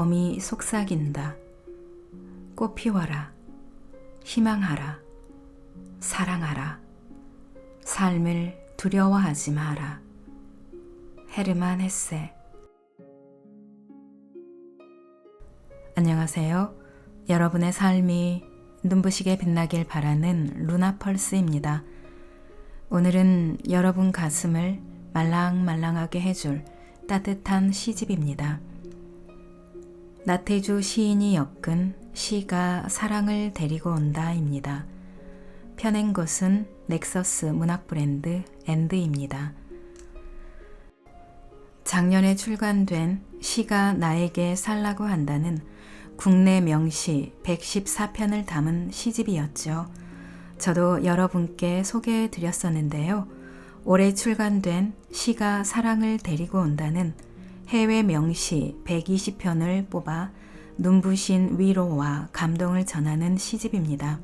마음이 속삭인다. 꽃 피워라. 희망하라. 사랑하라. 삶을 두려워하지 마라. 헤르만 헤세. 안녕하세요. 여러분의 삶이 눈부시게 빛나길 바라는 루나펄스입니다. 오늘은 여러분 가슴을 말랑말랑하게 해줄 따뜻한 시집입니다. 나태주 시인이 엮은 시가 사랑을 데리고 온다입니다. 펴낸 곳은 넥서스 문학 브랜드 앤드입니다. 작년에 출간된 시가 나에게 살라고 한다는 국내 명시 114편을 담은 시집이었죠. 저도 여러분께 소개해 드렸었는데요. 올해 출간된 시가 사랑을 데리고 온다는 해외 명시 120편을 뽑아 눈부신 위로와 감동을 전하는 시집입니다.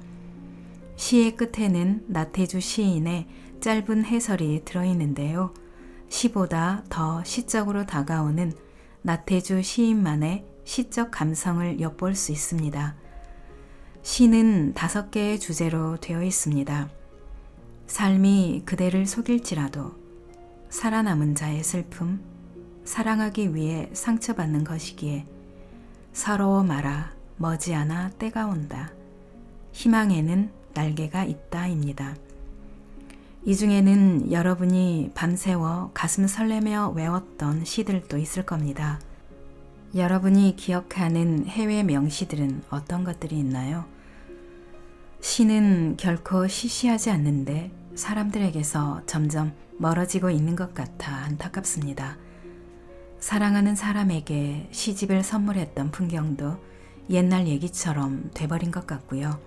시의 끝에는 나태주 시인의 짧은 해설이 들어있는데요. 시보다 더 시적으로 다가오는 나태주 시인만의 시적 감성을 엿볼 수 있습니다. 시는 5개의 주제로 되어 있습니다. 삶이 그대를 속일지라도, 살아남은 자의 슬픔, 사랑하기 위해 상처받는 것이기에, 서러워 마라, 머지않아 때가 온다, 희망에는 날개가 있다입니다. 이 중에는 여러분이 밤새워 가슴 설레며 외웠던 시들도 있을 겁니다. 여러분이 기억하는 해외 명시들은 어떤 것들이 있나요? 시는 결코 시시하지 않는데 사람들에게서 점점 멀어지고 있는 것 같아 안타깝습니다. 사랑하는 사람에게 시집을 선물했던 풍경도 옛날 얘기처럼 돼버린 것 같고요.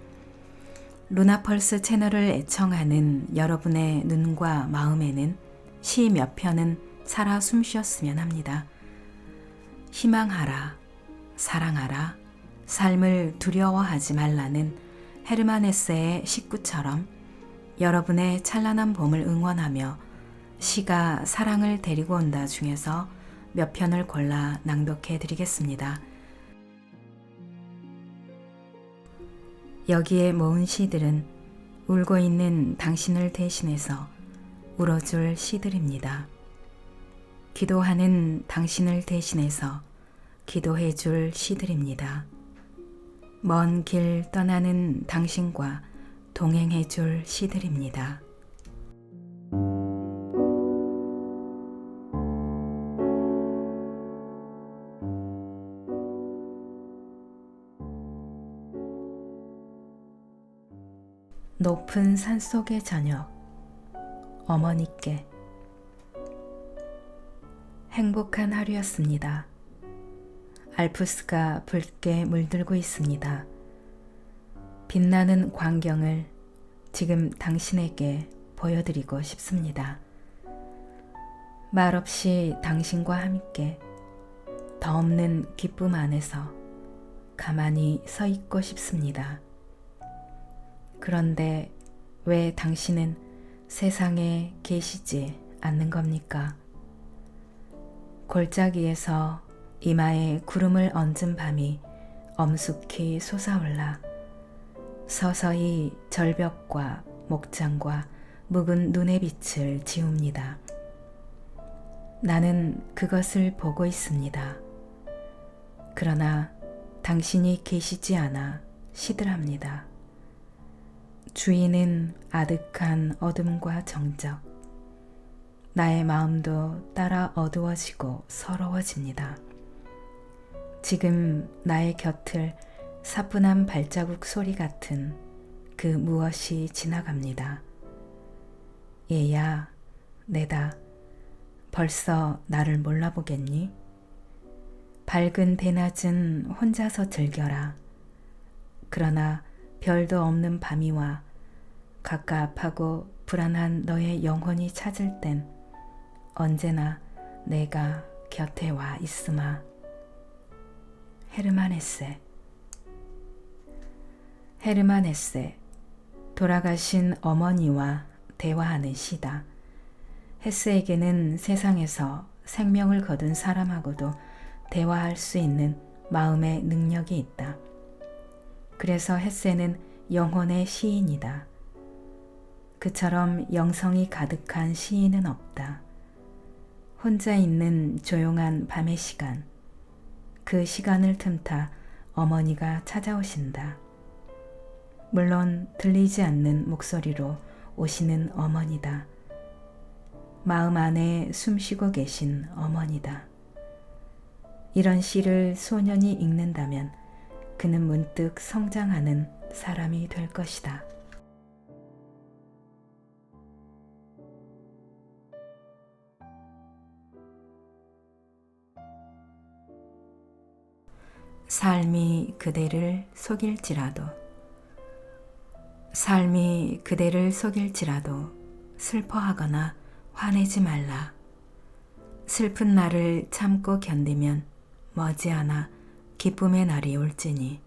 루나펄스 채널을 애청하는 여러분의 눈과 마음에는 시 몇 편은 살아 숨쉬었으면 합니다. 희망하라, 사랑하라, 삶을 두려워하지 말라는 헤르만 헤세의 식구처럼 여러분의 찬란한 봄을 응원하며 시가 사랑을 데리고 온다 중에서 몇 편을 골라 낭독해 드리겠습니다. 여기에 모은 시들은 울고 있는 당신을 대신해서 울어줄 시들입니다. 기도하는 당신을 대신해서 기도해 줄 시들입니다. 먼 길 떠나는 당신과 동행해 줄 시들입니다. 높은 산속의 저녁, 어머니께. 행복한 하루였습니다. 알프스가 붉게 물들고 있습니다. 빛나는 광경을 지금 당신에게 보여드리고 싶습니다. 말없이 당신과 함께 더 없는 기쁨 안에서 가만히 서 있고 싶습니다. 그런데 왜 당신은 세상에 계시지 않는 겁니까? 골짜기에서 이마에 구름을 얹은 밤이 엄숙히 솟아올라 서서히 절벽과 목장과 묵은 눈의 빛을 지웁니다. 나는 그것을 보고 있습니다. 그러나 당신이 계시지 않아 시들합니다. 주인은 아득한 어둠과 정적, 나의 마음도 따라 어두워지고 서러워집니다. 지금 나의 곁을 사뿐한 발자국 소리 같은 그 무엇이 지나갑니다. 얘야, 내다. 벌써 나를 몰라보겠니? 밝은 대낮은 혼자서 즐겨라. 그러나 별도 없는 밤이와 갑갑하고 불안한 너의 영혼이 찾을 땐 언제나 내가 곁에 와 있으마. 헤르만 헤세. 헤르만 헤세, 돌아가신 어머니와 대화하는 시다. 헤세에게는 세상에서 생명을 거둔 사람하고도 대화할 수 있는 마음에 능력이 있다. 그래서 헤세는 영혼의 시인이다. 그처럼 영성이 가득한 시인은 없다. 혼자 있는 조용한 밤의 시간, 그 시간을 틈타 어머니가 찾아오신다. 물론 들리지 않는 목소리로 오시는 어머니다. 마음 안에 숨쉬고 계신 어머니다. 이런 시를 소년이 읽는다면 그는 문득 성장하는 사람이 될 것이다. 삶이 그대를 속일지라도, 삶이 그대를 속일지라도 슬퍼하거나 화내지 말라. 슬픈 날을 참고 견디면 머지않아 기쁨의 날이 올지니.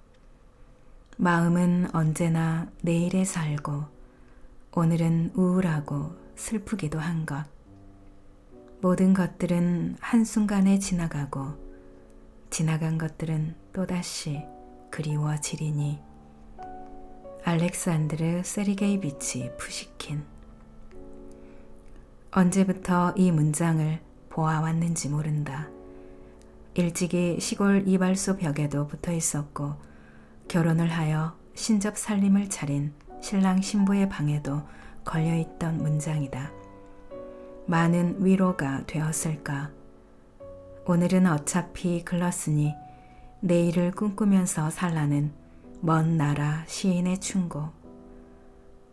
마음은 언제나 내일에 살고 오늘은 우울하고 슬프기도 한 것. 모든 것들은 한순간에 지나가고 지나간 것들은 또다시 그리워지리니. 알렉산드르 세르게이비치 푸시킨. 언제부터 이 문장을 보아왔는지 모른다. 일찍이 시골 이발소 벽에도 붙어 있었고 결혼을 하여 신접 살림을 차린 신랑 신부의 방에도 걸려있던 문장이다. 많은 위로가 되었을까. 오늘은 어차피 글렀으니 내일을 꿈꾸면서 살라는 먼 나라 시인의 충고.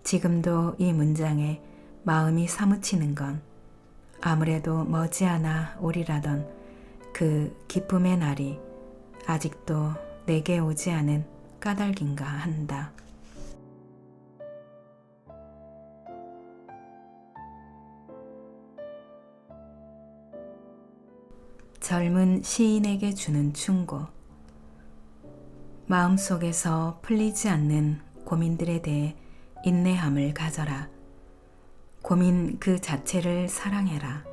지금도 이 문장에 마음이 사무치는 건 아무래도 머지않아 오리라던 그 기쁨의 날이 아직도 내게 오지 않은 까닭인가 한다. 젊은 시인에게 주는 충고. 마음속에서 풀리지 않는 고민들에 대해 인내함을 가져라. 고민 그 자체를 사랑해라.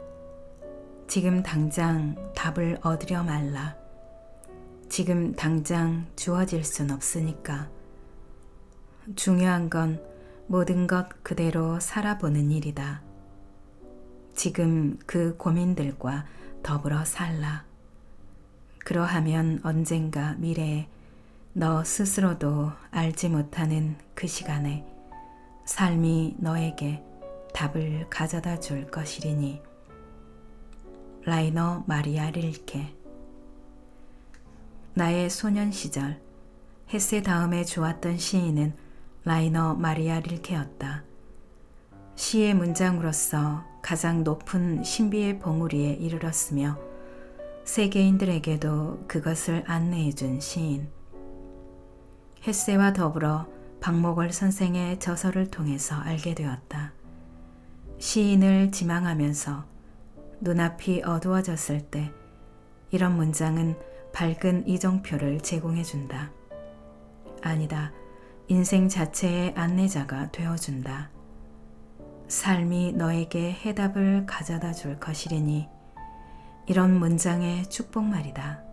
지금 당장 답을 얻으려 말라. 지금 당장 주어질 순 없으니까. 중요한 건 모든 것 그대로 살아보는 일이다. 지금 그 고민들과 더불어 살라. 그러하면 언젠가 미래에 너 스스로도 알지 못하는 그 시간에 삶이 너에게 답을 가져다 줄 것이리니. 라이너 마리아 릴케. 나의 소년 시절 헤세 다음에 좋았던 시인은 라이너 마리아 릴케였다. 시의 문장으로서 가장 높은 신비의 봉우리에 이르렀으며 세계인들에게도 그것을 안내해준 시인. 헤세와 더불어 박목월 선생의 저서를 통해서 알게 되었다. 시인을 지망하면서 눈앞이 어두워졌을 때 이런 문장은 밝은 이정표를 제공해준다. 아니다, 인생 자체의 안내자가 되어준다. 삶이 너에게 해답을 가져다 줄 것이리니. 이런 문장의 축복말이다.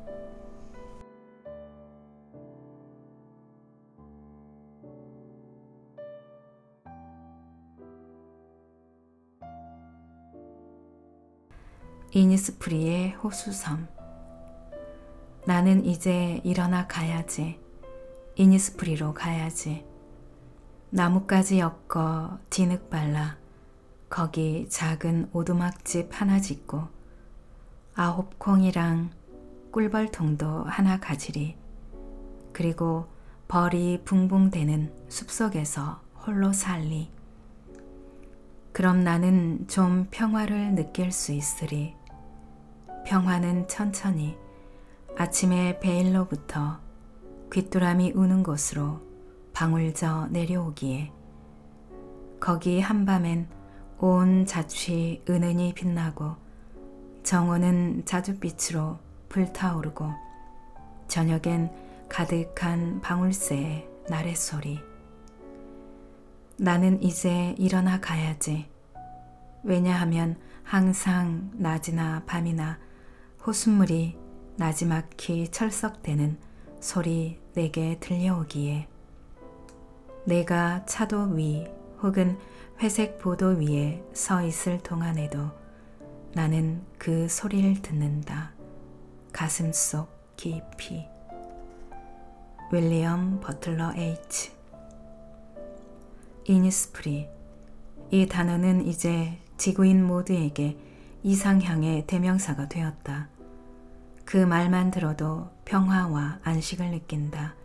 이니스프리의 호수섬. 나는 이제 일어나 가야지. 이니스프리로 가야지. 나뭇가지 엮어 진흙 발라 거기 작은 오두막집 하나 짓고 9콩이랑 꿀벌통도 하나 가지리. 그리고 벌이 붕붕대는 숲속에서 홀로 살리. 그럼 나는 좀 평화를 느낄 수 있으리. 평화는 천천히 아침에 베일로부터 귀뚜라미 우는 곳으로 방울져 내려오기에 거기 한밤엔 온 자취 은은히 빛나고 정원은 자줏빛으로 불타오르고 저녁엔 가득한 방울새의 나랫소리. 나는 이제 일어나 가야지. 왜냐하면 항상 낮이나 밤이나 호숫물이 나지막히 철썩대는 소리 내게 들려오기에 내가 차도 위 혹은 회색 보도 위에 서 있을 동안에도 나는 그 소리를 듣는다. 가슴속 깊이. 윌리엄 버틀러 H. 이니스프리. 이 단어는 이제 지구인 모두에게 이상향의 대명사가 되었다. 그 말만 들어도 평화와 안식을 느낀다.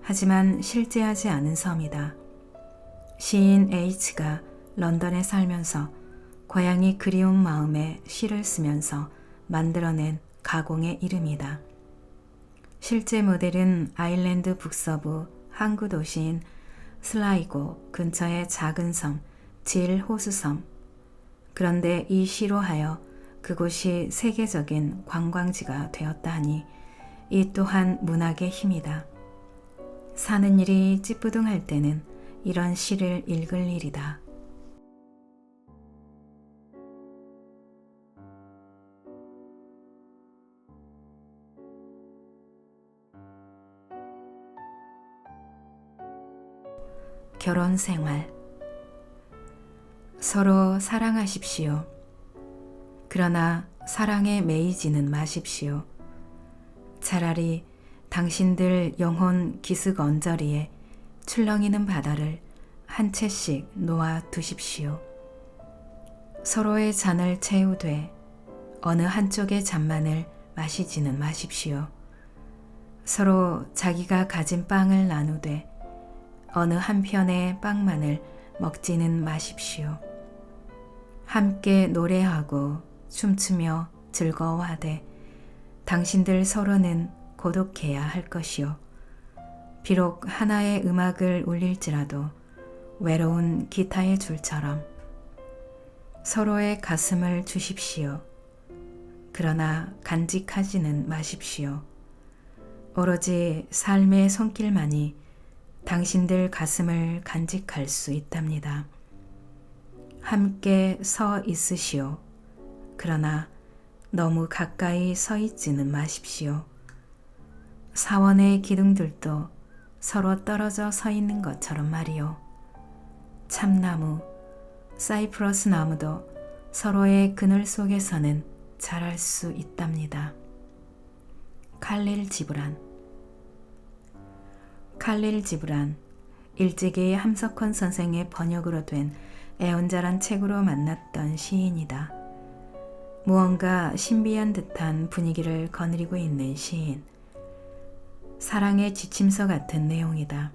하지만 실제하지 않은 섬이다. 시인 H가 런던에 살면서 고향이 그리운 마음에 시를 쓰면서 만들어낸 가공의 이름이다. 실제 모델은 아일랜드 북서부 항구 도시인 슬라이고 근처의 작은 섬 질 호수섬. 그런데 이 시로 하여 그곳이 세계적인 관광지가 되었다 하니 이 또한 문학의 힘이다. 사는 일이 찌뿌둥할 때는 이런 시를 읽을 일이다. 결혼 생활. 서로 사랑하십시오. 그러나 사랑에 매이지는 마십시오. 차라리 당신들 영혼 기슭 언저리에 출렁이는 바다를 한 채씩 놓아 두십시오. 서로의 잔을 채우되 어느 한쪽의 잔만을 마시지는 마십시오. 서로 자기가 가진 빵을 나누되 어느 한편의 빵만을 먹지는 마십시오. 함께 노래하고 춤추며 즐거워하되 당신들 서로는 고독해야 할 것이요. 비록 하나의 음악을 울릴지라도 외로운 기타의 줄처럼 서로의 가슴을 주십시오. 그러나 간직하지는 마십시오. 오로지 삶의 손길만이 당신들 가슴을 간직할 수 있답니다. 함께 서 있으시오. 그러나 너무 가까이 서 있지는 마십시오. 사원의 기둥들도 서로 떨어져 서 있는 것처럼 말이요. 참나무, 사이프러스 나무도 서로의 그늘 속에서는 자랄 수 있답니다. 칼릴 지브란. 칼릴 지브란, 일찍이 함석헌 선생의 번역으로 된 애원자란 책으로 만났던 시인이다. 무언가 신비한 듯한 분위기를 거느리고 있는 시인. 사랑의 지침서 같은 내용이다.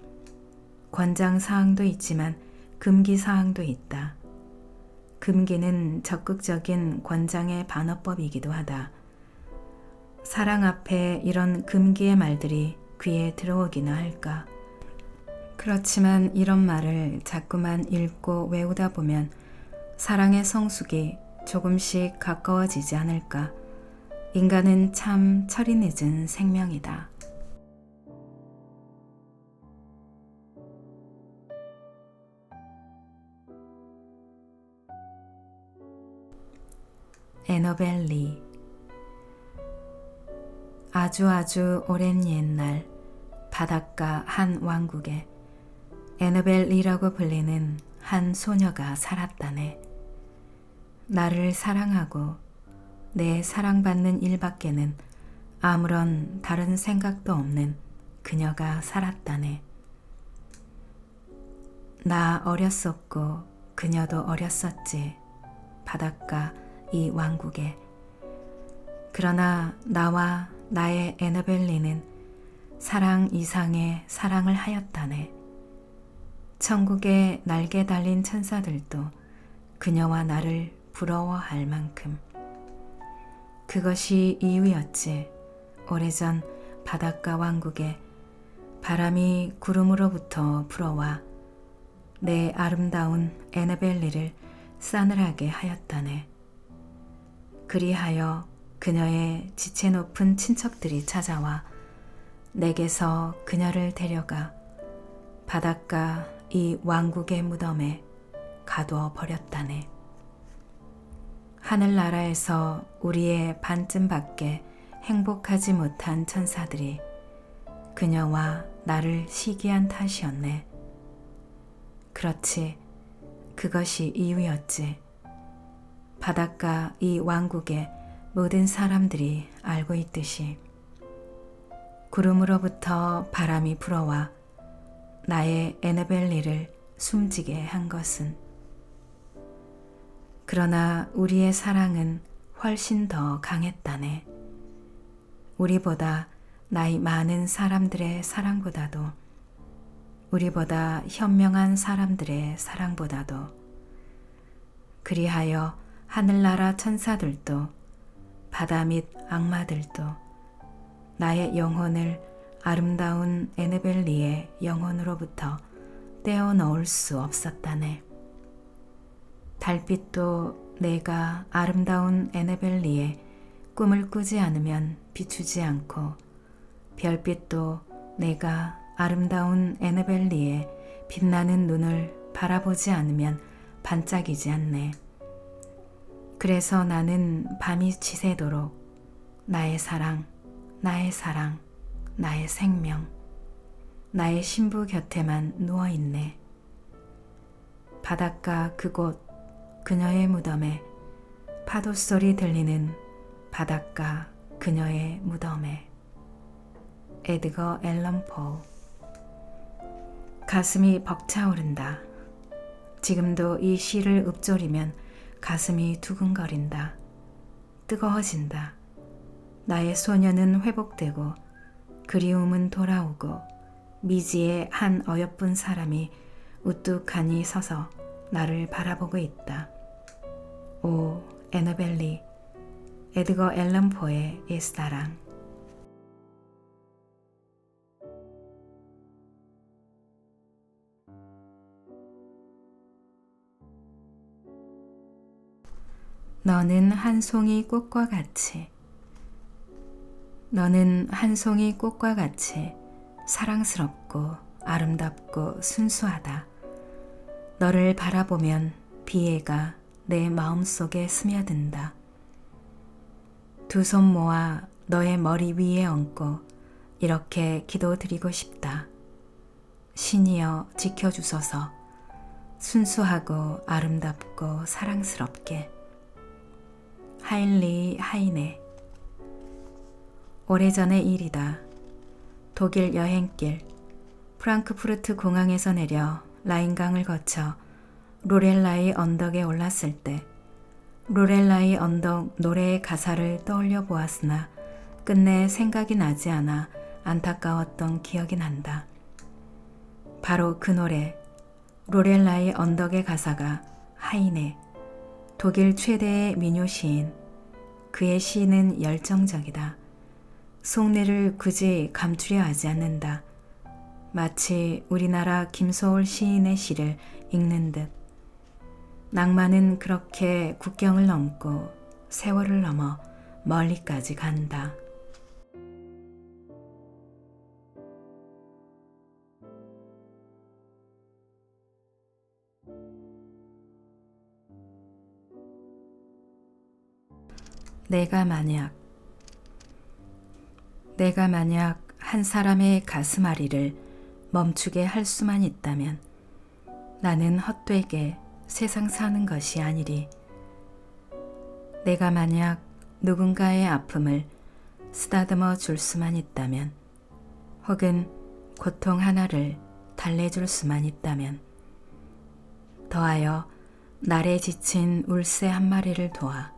권장사항도 있지만 금기사항도 있다. 금기는 적극적인 권장의 반어법이기도 하다. 사랑 앞에 이런 금기의 말들이 귀에 들어오기나 할까. 그렇지만 이런 말을 자꾸만 읽고 외우다 보면 사랑의 성숙이 조금씩 가까워지지 않을까. 인간은 참 철이 늦은 생명이다. 애너벨 리. 아주 오랜 옛날 바닷가 한 왕국에 애너벨 리라고 불리는 한 소녀가 살았다네. 나를 사랑하고 내 사랑받는 일밖에는 아무런 다른 생각도 없는 그녀가 살았다네. 나 어렸었고 그녀도 어렸었지. 바닷가 이 왕국에. 그러나 나와 나의 애너벨 리는 사랑 이상의 사랑을 하였다네. 천국에 날개 달린 천사들도 그녀와 나를 부러워할 만큼. 그것이 이유였지. 오래전 바닷가 왕국에 바람이 구름으로부터 불어와 내 아름다운 애너벨 리를 싸늘하게 하였다네. 그리하여 그녀의 지체 높은 친척들이 찾아와 내게서 그녀를 데려가 바닷가 이 왕국의 무덤에 가두어 버렸다네. 하늘나라에서 우리의 반쯤밖에 행복하지 못한 천사들이 그녀와 나를 시기한 탓이었네. 그렇지, 그것이 이유였지. 바닷가 이 왕국의 모든 사람들이 알고 있듯이 구름으로부터 바람이 불어와 나의 에너벨리를 숨지게 한 것은. 그러나 우리의 사랑은 훨씬 더 강했다네. 우리보다 나이 많은 사람들의 사랑보다도, 우리보다 현명한 사람들의 사랑보다도, 그리하여 하늘나라 천사들도 바다 및 악마들도 나의 영혼을 아름다운 에네벨리의 영혼으로부터 떼어 넣을 수 없었다네. 달빛도 내가 아름다운 에네벨리의 꿈을 꾸지 않으면 비추지 않고, 별빛도 내가 아름다운 에네벨리의 빛나는 눈을 바라보지 않으면 반짝이지 않네. 그래서 나는 밤이 지새도록 나의 사랑, 나의 사랑, 나의 생명, 나의 신부 곁에만 누워있네. 바닷가 그곳 그녀의 무덤에, 파도 소리 들리는 바닷가 그녀의 무덤에. 에드거 앨런 포. 가슴이 벅차오른다. 지금도 이 시를 읊조리면 가슴이 두근거린다. 뜨거워진다. 나의 소녀는 회복되고 그리움은 돌아오고, 미지의 한 어여쁜 사람이 우뚝하니 서서 나를 바라보고 있다. 오, 에너벨리, 에드거 앨런 포의 옛사랑. 너는 한 송이 꽃과 같이, 너는 한 송이 꽃과 같이 사랑스럽고 아름답고 순수하다. 너를 바라보면 비애가 내 마음속에 스며든다. 두 손 모아 너의 머리 위에 얹고 이렇게 기도드리고 싶다. 신이여 지켜주소서. 순수하고 아름답고 사랑스럽게. 하일리 하이네. 오래전의 일이다. 독일 여행길, 프랑크푸르트 공항에서 내려 라인강을 거쳐 로렐라이 언덕에 올랐을 때 로렐라이 언덕 노래의 가사를 떠올려 보았으나 끝내 생각이 나지 않아 안타까웠던 기억이 난다. 바로 그 노래, 로렐라이 언덕의 가사가 하이네, 독일 최대의 민요 시인. 그의 시는 열정적이다. 속내를 굳이 감추려 하지 않는다. 마치 우리나라 김소월 시인의 시를 읽는 듯. 낭만은 그렇게 국경을 넘고 세월을 넘어 멀리까지 간다. 내가 만약 한 사람의 가슴앓이를 멈추게 할 수만 있다면 나는 헛되게 세상 사는 것이 아니리. 내가 만약 누군가의 아픔을 쓰다듬어 줄 수만 있다면, 혹은 고통 하나를 달래줄 수만 있다면, 더하여 날에 지친 울새 한 마리를 도와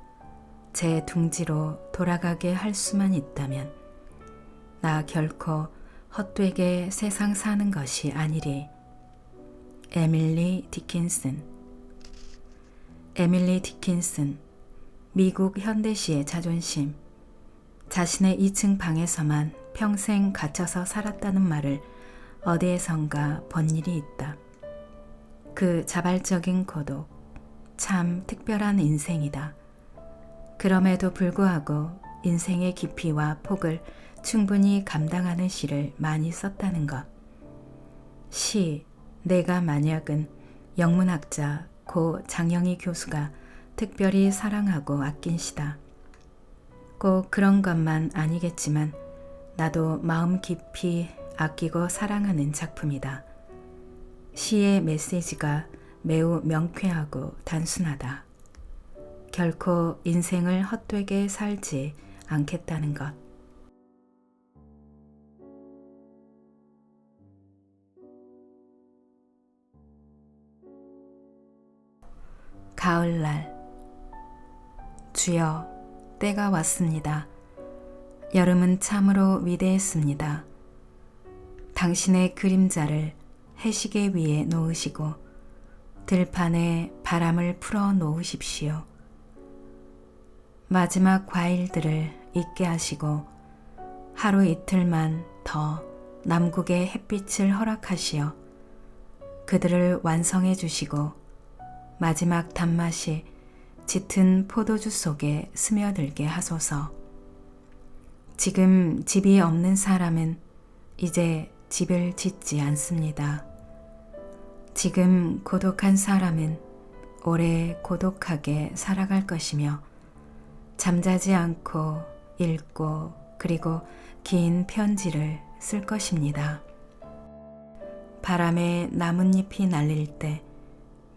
제 둥지로 돌아가게 할 수만 있다면 나 결코 헛되게 세상 사는 것이 아니리. 에밀리 디킨슨. 에밀리 디킨슨, 미국 현대시의 자존심. 자신의 2층 방에서만 평생 갇혀서 살았다는 말을 어디에선가 본 일이 있다. 그 자발적인 고독, 참 특별한 인생이다. 그럼에도 불구하고 인생의 깊이와 폭을 충분히 감당하는 시를 많이 썼다는 것. 시 내가 만약은 영문학자 고 장영희 교수가 특별히 사랑하고 아낀 시다. 꼭 그런 것만 아니겠지만 나도 마음 깊이 아끼고 사랑하는 작품이다. 시의 메시지가 매우 명쾌하고 단순하다. 결코 인생을 헛되게 살지 않겠다는 것. 가을날. 주여, 때가 왔습니다. 여름은 참으로 위대했습니다. 당신의 그림자를 해시계 위에 놓으시고 들판에 바람을 풀어 놓으십시오. 마지막 과일들을 익게 하시고 하루 이틀만 더 남국의 햇빛을 허락하시어 그들을 완성해 주시고 마지막 단맛이 짙은 포도주 속에 스며들게 하소서. 지금 집이 없는 사람은 이제 집을 짓지 않습니다. 지금 고독한 사람은 오래 고독하게 살아갈 것이며 잠자지 않고 읽고 그리고 긴 편지를 쓸 것입니다. 바람에 나뭇잎이 날릴 때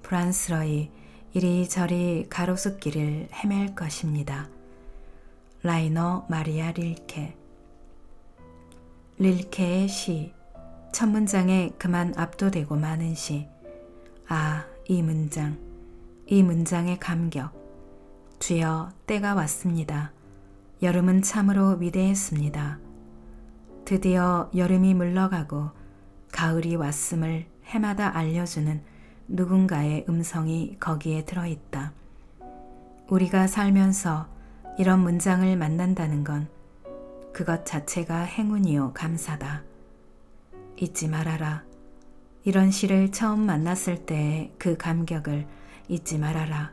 불안스러이 이리저리 가로수길을 헤맬 것입니다. 라이너 마리아 릴케. 릴케의 시, 첫 문장에 그만 압도되고 마는 시. 아, 이 문장, 이 문장의 감격. 주여, 때가 왔습니다. 여름은 참으로 위대했습니다. 드디어 여름이 물러가고 가을이 왔음을 해마다 알려주는 누군가의 음성이 거기에 들어있다. 우리가 살면서 이런 문장을 만난다는 건 그것 자체가 행운이요 감사다. 잊지 말아라. 이런 시를 처음 만났을 때의 그 감격을 잊지 말아라.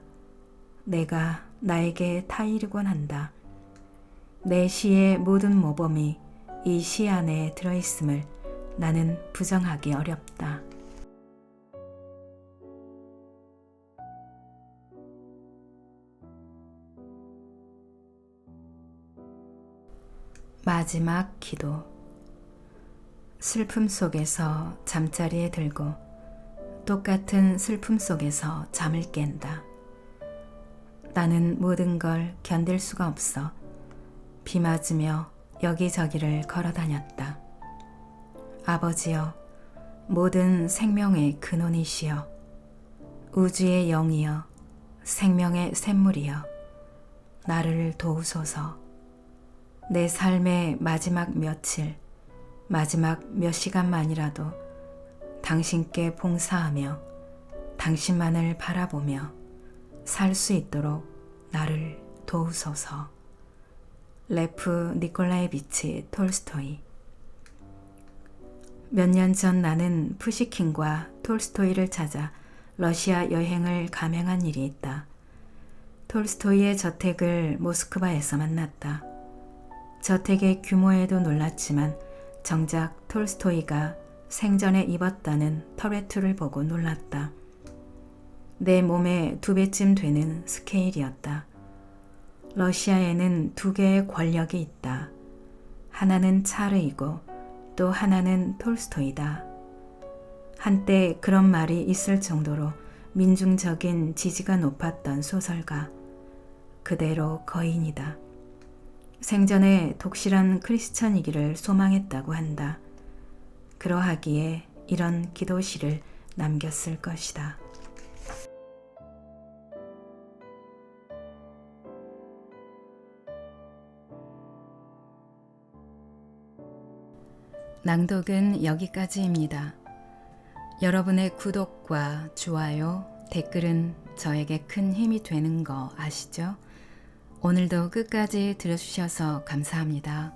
내가 나에게 타이르곤 한다. 내 시의 모든 모범이 이 시 안에 들어있음을 나는 부정하기 어렵다. 마지막 기도. 슬픔 속에서 잠자리에 들고 똑같은 슬픔 속에서 잠을 깬다. 나는 모든 걸 견딜 수가 없어 비 맞으며 여기저기를 걸어 다녔다. 아버지여, 모든 생명의 근원이시여, 우주의 영이여, 생명의 샘물이여, 나를 도우소서. 내 삶의 마지막 며칠, 마지막 몇 시간만이라도 당신께 봉사하며 당신만을 바라보며 살 수 있도록 나를 도우소서. 레프 니콜라에비치 톨스토이. 몇 년 전 나는 푸시킨과 톨스토이를 찾아 러시아 여행을 감행한 일이 있다. 톨스토이의 저택을 모스크바에서 만났다. 저택의 규모에도 놀랐지만 정작 톨스토이가 생전에 입었다는 터레투를 보고 놀랐다. 내 몸의 2배쯤 되는 스케일이었다. 러시아에는 2개의 권력이 있다. 하나는 차르이고 또 하나는 톨스토이다. 한때 그런 말이 있을 정도로 민중적인 지지가 높았던 소설가. 그대로 거인이다. 생전에 독실한 크리스천이기를 소망했다고 한다. 그러하기에 이런 기도시를 남겼을 것이다. 낭독은 여기까지입니다. 여러분의 구독과 좋아요, 댓글은 저에게 큰 힘이 되는 거 아시죠? 오늘도 끝까지 들어주셔서 감사합니다.